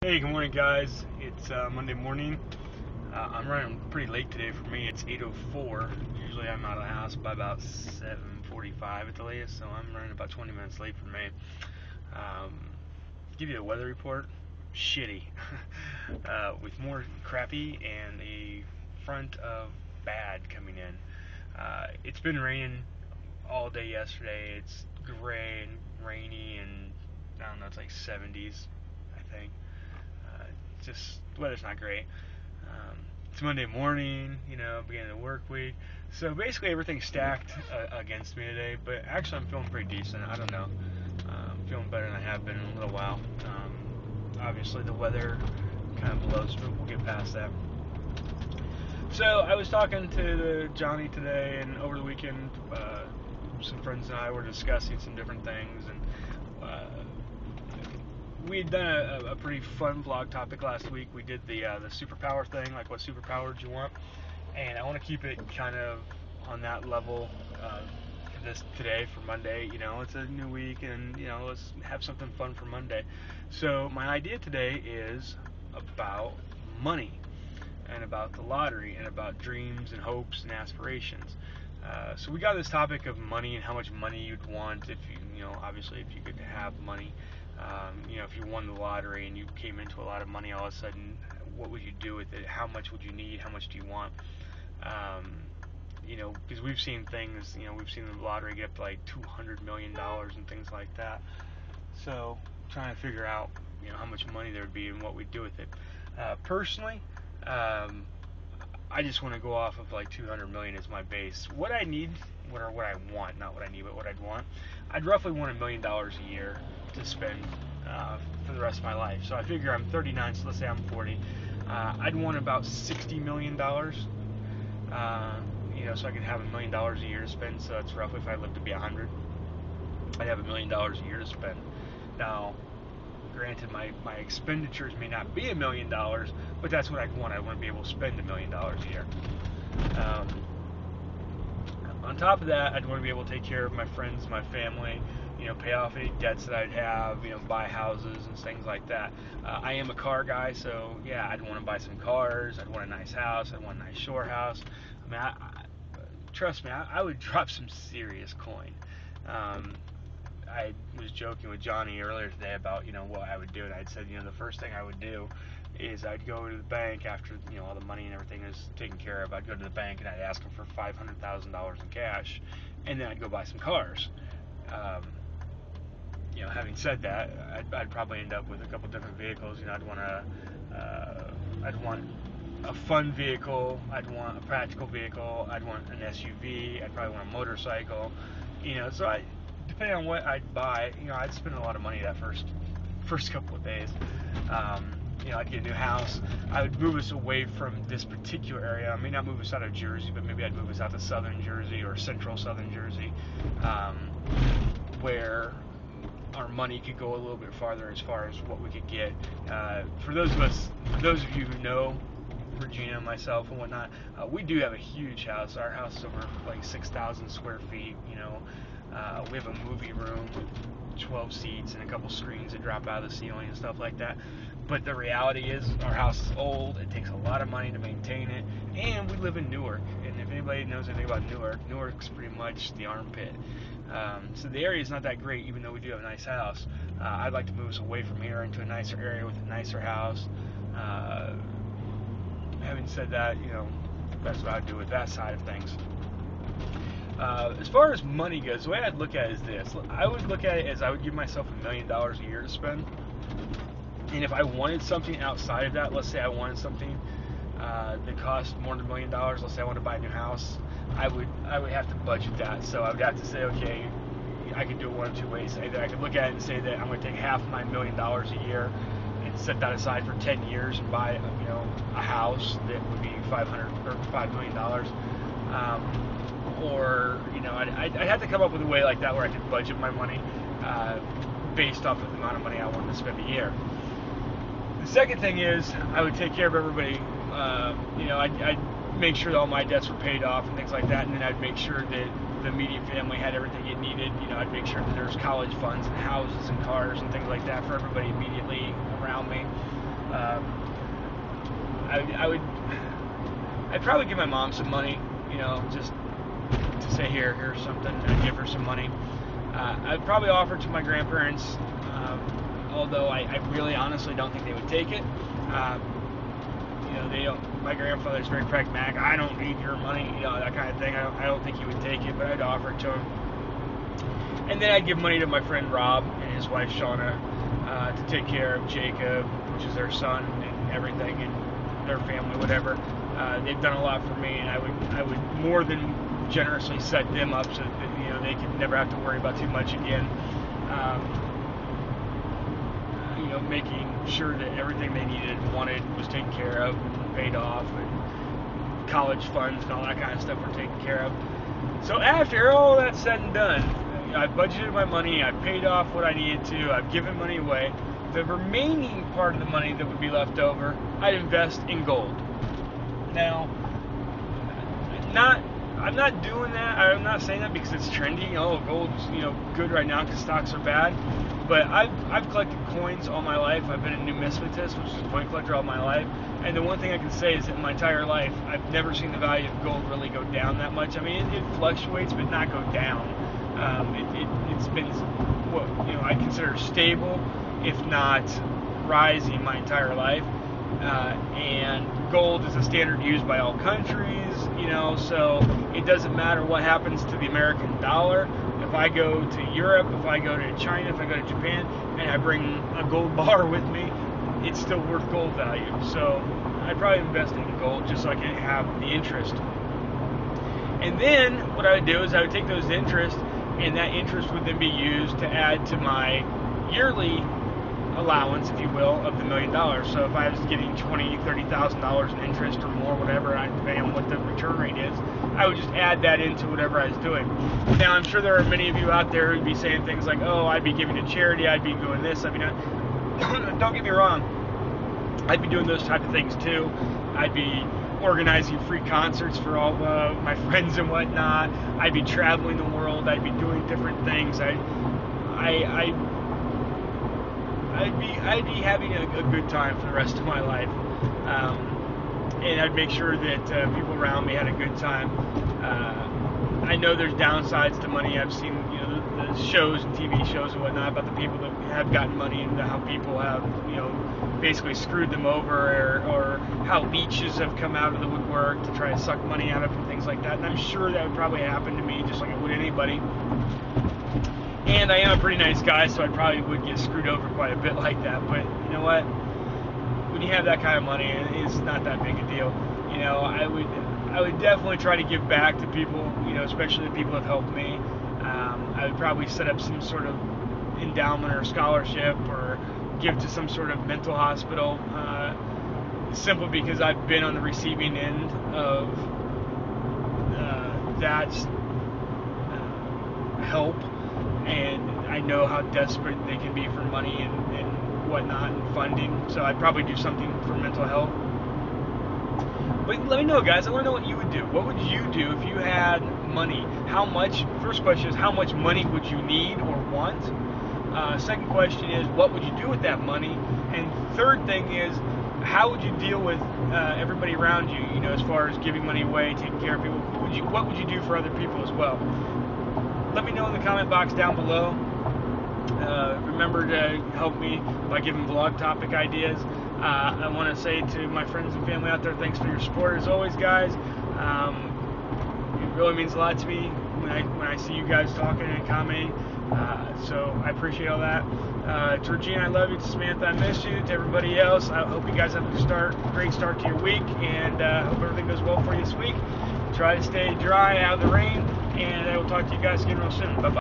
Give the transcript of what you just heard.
Hey, good morning, guys. It's Monday morning. I'm running pretty late today for me. It's 8:04. Usually I'm out of the house by about 7:45 at the latest, so I'm running about 20 minutes late for me. Um, Give you a weather report. Shitty. With more crappy and a front of bad coming in. It's been raining all day yesterday. It's gray and rainy, and I don't know, it's like 70s, I think. Uh, just the weather's not great. It's Monday morning, beginning of the work week. So basically everything's stacked against me today, but actually I'm feeling pretty decent. I don't know. I'm feeling better than I have been in a little while. Obviously the weather kind of blows, but we'll get past that. So I was talking to Johnny today, and over the weekend, some friends and I were discussing some different things, and we had done a pretty fun vlog topic last week. We did the superpower thing, like what superpower do you want? And I want to keep it kind of on that level for this today for Monday. It's a new week, and let's have something fun for Monday. So my idea today is about money, and about the lottery, and about dreams and hopes and aspirations. So we got this topic of money and how much money you'd want if obviously if you could have money. If you won the lottery and you came into a lot of money all of a sudden, what would you do with it? How much would you need? How much do you want? Because we've seen things, we've seen the lottery get up to like $200 million and things like that. So trying to figure out, how much money there would be and what we'd do with it. Personally, I just want to go off of like 200 million as my base. What I need, what I want, not what I need, but what I'd want, I'd roughly want $1 million a year to spend for the rest of my life. So I figure I'm 39, so let's say I'm 40. I'd want about $60 million, so I could have $1 million a year to spend. So it's roughly, if I live to be 100, I'd have $1 million a year to spend. Now, granted, my expenditures may not be $1 million, but that's what I'd want. I want to be able to spend $1 million a year. On top of that, I'd want to be able to take care of my friends, my family, pay off any debts that I'd have, buy houses and things like that. I am a car guy, so yeah, I'd want to buy some cars. I'd want a nice house. I'd want a nice shore house. I mean, trust me, I would drop some serious coin. I was joking with Johnny earlier today about, what I would do, and I'd said, the first thing I would do is I'd go to the bank after, all the money and everything is taken care of. I'd go to the bank and I'd ask them for $500,000 in cash, and then I'd go buy some cars. Having said that, I'd probably end up with a couple different vehicles. I'd want a fun vehicle. I'd want a practical vehicle. I'd want an SUV. I'd probably want a motorcycle. So depending on what I'd buy, I'd spend a lot of money that first couple of days. I'd get a new house. I would move us away from this particular area. I may not move us out of Jersey, but maybe I'd move us out to southern Jersey or central southern Jersey, where our money could go a little bit farther as far as what we could get. For those of you who know Regina, myself, and whatnot, we do have a huge house. Our house is over like 6,000 square feet. We have a movie room with 12 seats and a couple screens that drop out of the ceiling and stuff like that. But the reality is, our house is old. It takes a lot of money to maintain it, and we live in Newark. And if anybody knows anything about Newark, Newark's pretty much the armpit. So the area is not that great, even though we do have a nice house. I'd like to move us away from here into a nicer area with a nicer house. Having said that, that's what I'd do with that side of things. As far as money goes, the way I'd look at it is this. I would look at it as I would give myself $1 million a year to spend. And if I wanted something outside of that, let's say I wanted something that cost more than $1 million, let's say I wanted to buy a new house, I would have to budget that. So I would have to say, okay, I could do it one of two ways. Either I could look at it and say that I'm going to take half of my $1 million a year and set that aside for 10 years and buy, a house that would be $5 million. Or I'd have to come up with a way like that where I could budget my money based off of the amount of money I wanted to spend a year. The second thing is I would take care of everybody. I'd make sure that all my debts were paid off and things like that, and then I'd make sure that the immediate family had everything it needed. I'd make sure that there's college funds and houses and cars and things like that for everybody immediately around me. I'd probably give my mom some money, just to say, here's something. I'd give her some money. I'd probably offer it to my grandparents, although I really honestly don't think they would take it. They don't. My grandfather's very pragmatic. I don't need your money, that kind of thing. I don't think he would take it, but I'd offer it to him. And then I'd give money to my friend Rob and his wife Shauna to take care of Jacob, which is their son, and everything, and their family, whatever. They've done a lot for me, and I would more than generously set them up so that they could never have to worry about too much again. Making sure that everything they needed and wanted was taken care of and paid off, and college funds and all that kind of stuff were taken care of. So after all that's said and done, I budgeted my money, I paid off what I needed to, I've given money away. The remaining part of the money that would be left over, I'd invest in gold. Now, I'm not doing that. I'm not saying that because it's trendy. Gold's good right now because stocks are bad. But I've collected coins all my life. I've been a numismatist, which is a coin collector all my life. And the one thing I can say is that in my entire life, I've never seen the value of gold really go down that much. I mean, it fluctuates, but not go down. It's been what I consider stable, if not rising, my entire life. And gold is a standard used by all countries, so it doesn't matter what happens to the American dollar. If I go to Europe, if I go to China, if I go to Japan, and I bring a gold bar with me, it's still worth gold value. So I'd probably invest in gold just so I can have the interest. And then what I would do is I would take those interest, and that interest would then be used to add to my yearly allowance, if you will, of the $1 million. So if I was getting $20,000-$30,000 in interest or more, whatever, depending on what the return rate is, I would just add that into whatever I was doing. Now, I'm sure there are many of you out there who'd be saying things like, "Oh, I'd be giving to charity, I'd be doing this, I'd be doing." Don't get me wrong, I'd be doing those type of things too. I'd be organizing free concerts for all my friends and whatnot. I'd be traveling the world. I'd be doing different things. I'd be having a good time for the rest of my life, and I'd make sure that people around me had a good time. I know there's downsides to money. I've seen the shows and TV shows and whatnot about the people that have gotten money and how people have basically screwed them over, or how leeches have come out of the woodwork to try to suck money out of them and things like that. And I'm sure that would probably happen to me just like it would anybody. And I am a pretty nice guy, so I probably would get screwed over quite a bit like that. But you know what? When you have that kind of money, it's not that big a deal. I would definitely try to give back to people, especially the people that helped me. I would probably set up some sort of endowment or scholarship, or give to some sort of mental hospital, simply because I've been on the receiving end of that help. And I know how desperate they can be for money and whatnot and funding. So I'd probably do something for mental health. But let me know, guys. I want to know what you would do. What would you do if you had money? First question is, how much money would you need or want? Second question is, what would you do with that money? And third thing is, how would you deal with everybody around you, as far as giving money away, taking care of people? What would you do for other people as well? Let me know in the comment box down below. Remember to help me by giving vlog topic ideas. I want to say to my friends and family out there, thanks for your support as always, guys. It really means a lot to me when I see you guys talking and commenting. So I appreciate all that. To Regina, I love you. To Samantha, I miss you. To everybody else, I hope you guys have a great start to your week, and hope everything goes well for you this week. Try to stay dry, out of the rain, and I will talk to you guys again real soon. Bye-bye.